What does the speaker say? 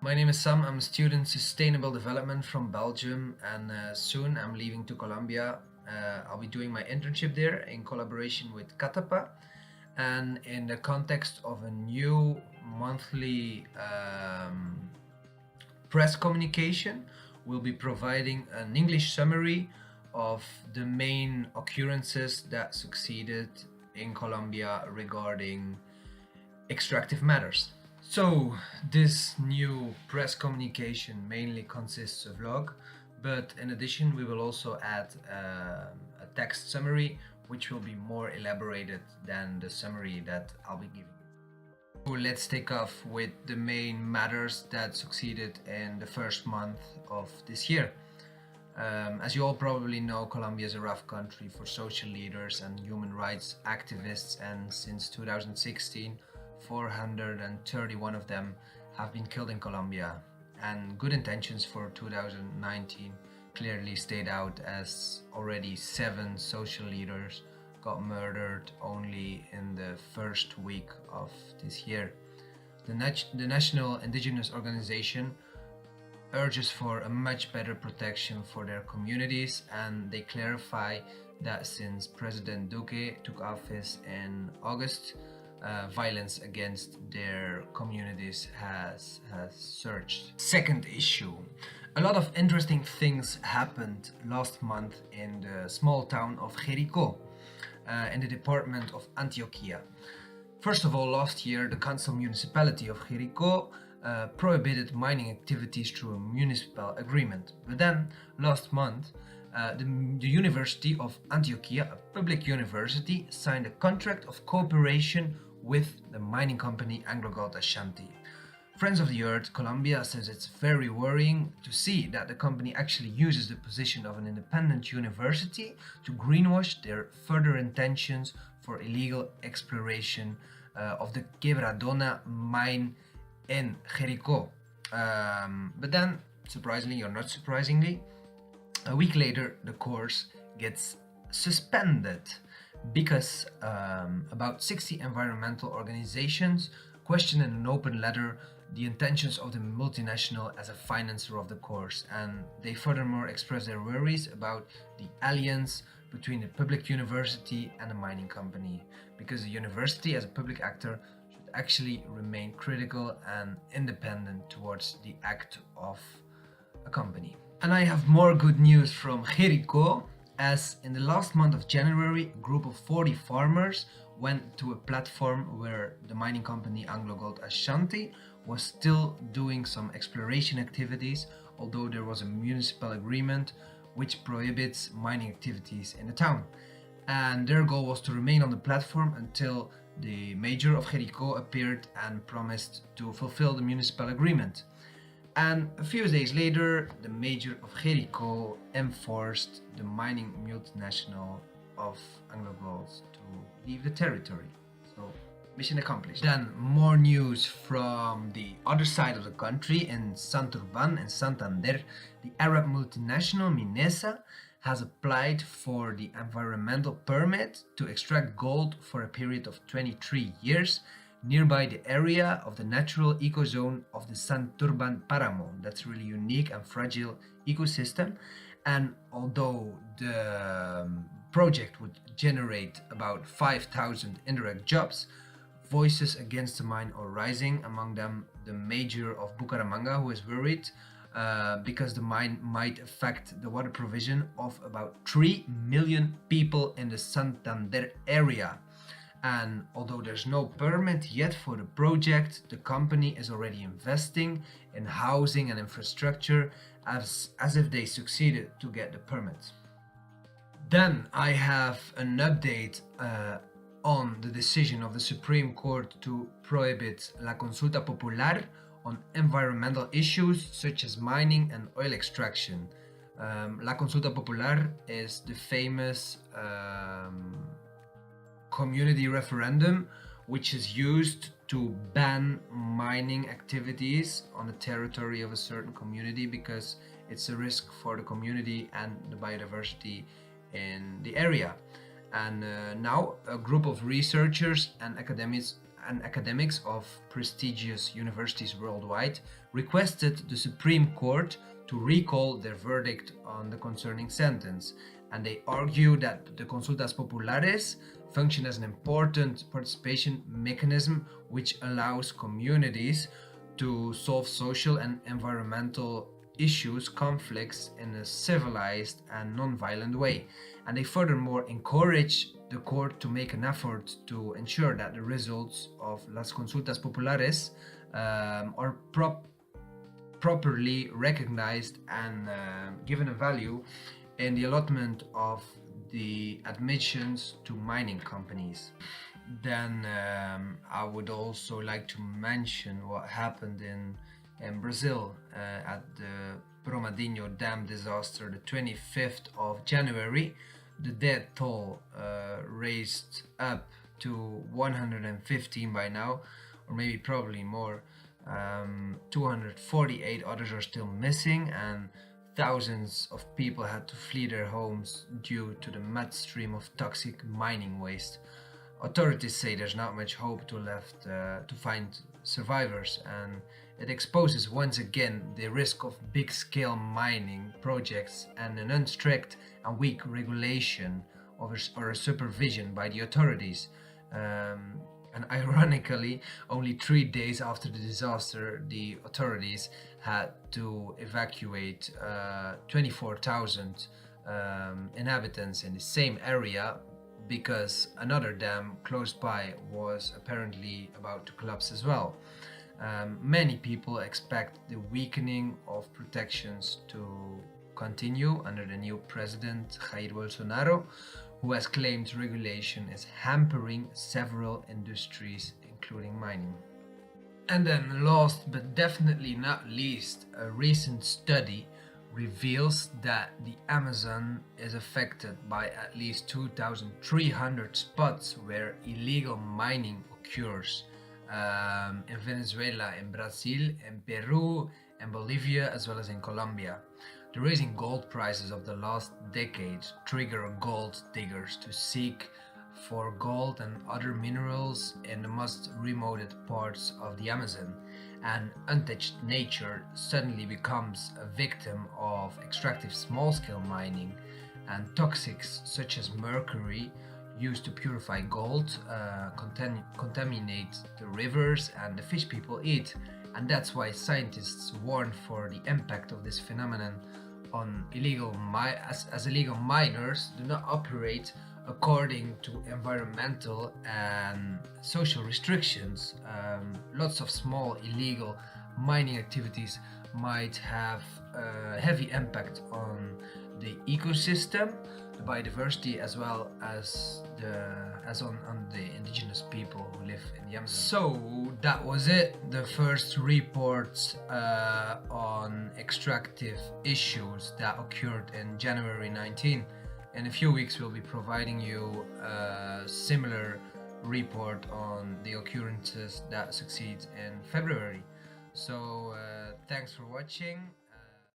My name is Sam. I'm a student sustainable development from Belgium, and soon I'm leaving to Colombia. I'll be doing my internship there in collaboration with Catapa, and in the context of a new monthly press communication, we'll be providing an English summary of the main occurrences that succeeded in Colombia regarding extractive matters. So this new press communication mainly consists of log, but in addition we will also add a text summary which will be more elaborated than the summary that I'll be giving. So let's take off with the main matters that succeeded in the first month of this year. As you all probably know, Colombia is a rough country for social leaders and human rights activists, and since 2016 431 of them have been killed in Colombia, and good intentions for 2019 clearly stayed out, as already 7 social leaders got murdered only in the first week of this year. The National Indigenous Organization urges for a much better protection for their communities, and they clarify that since President Duque took office in August, violence against their communities has surged. Second issue. A lot of interesting things happened last month in the small town of Jericó, in the department of Antioquia. First of all, last year the council municipality of Jericó prohibited mining activities through a municipal agreement. But then, last month, the University of Antioquia, a public university, signed a contract of cooperation with the mining company AngloGold Ashanti. Friends of the Earth Colombia says it's very worrying to see that the company actually uses the position of an independent university to greenwash their further intentions for illegal exploration of the Quebradona mine in Jericó. But then, surprisingly or not surprisingly, a week later the course gets suspended because about 60 environmental organizations question in an open letter the intentions of the multinational as a financer of the course, and they furthermore express their worries about the alliance between the public university and the mining company, because the university as a public actor should actually remain critical and independent towards the act of a company. And I have more good news from Jericó, as in the last month of January, a group of 40 farmers went to a platform where the mining company AngloGold Ashanti was still doing some exploration activities, although there was a municipal agreement which prohibits mining activities in the town. And their goal was to remain on the platform until the mayor of Jericó appeared and promised to fulfill the municipal agreement. And a few days later, the mayor of Jericó enforced the mining multinational of AngloGold to leave the territory. So, mission accomplished. Then more news from the other side of the country, in Santurban in Santander. The Arab multinational Minesa has applied for the environmental permit to extract gold for a period of 23 years nearby the area of the natural ecozone of the Santurban Paramo. That's really unique and fragile ecosystem, and although the project would generate about 5,000 indirect jobs, voices against the mine are rising, among them the mayor of Bucaramanga, who is worried because the mine might affect the water provision of about 3 million people in the Santander area. And although there's no permit yet for the project, the company is already investing in housing and infrastructure as if they succeeded to get the permit. Then I have an update on the decision of the Supreme Court to prohibit la consulta popular on environmental issues such as mining and oil extraction. La consulta popular is the famous community referendum which is used to ban mining activities on the territory of a certain community because it's a risk for the community and the biodiversity in the area. And now a group of researchers and and academics of prestigious universities worldwide requested the Supreme Court to recall their verdict on the concerning sentence, and they argue that the consultas populares function as an important participation mechanism which allows communities to solve social and environmental issues, conflicts in a civilized and non-violent way. And they furthermore encourage the court to make an effort to ensure that the results of las consultas populares are properly recognized and given a value in the allotment of the admissions to mining companies. Then I would also like to mention what happened in Brazil at the Brumadinho Dam disaster, the 25th of January. The death toll raised up to 115 by now, or maybe probably more. 248 others are still missing, and thousands of people had to flee their homes due to the mud stream of toxic mining waste. Authorities say there's not much hope left to find survivors, and it exposes once again the risk of big-scale mining projects and an unstrict and weak regulation or supervision by the authorities. And ironically, only 3 days after the disaster, the authorities had to evacuate 24,000 inhabitants in the same area because another dam close by was apparently about to collapse as well. Many people expect the weakening of protections to continue under the new president Jair Bolsonaro, who has claimed regulation is hampering several industries, including mining. And then last but definitely not least, a recent study reveals that the Amazon is affected by at least 2,300 spots where illegal mining occurs. In Venezuela, in Brazil, in Peru, in Bolivia, as well as in Colombia. The rising gold prices of the last decade trigger gold diggers to seek for gold and other minerals in the most remote parts of the Amazon, and untouched nature suddenly becomes a victim of extractive small-scale mining, and toxics such as mercury used to purify gold contaminate the rivers and the fish people eat. And that's why scientists warn for the impact of this phenomenon on illegal miners do not operate according to environmental and social restrictions. Lots of small illegal mining activities might have a heavy impact on the ecosystem, the biodiversity, as well as on the indigenous people who live in the Amazon. So that was it, the first report on extractive issues that occurred in January 19. In a few weeks we'll be providing you a similar report on the occurrences that succeed in February. So thanks for watching.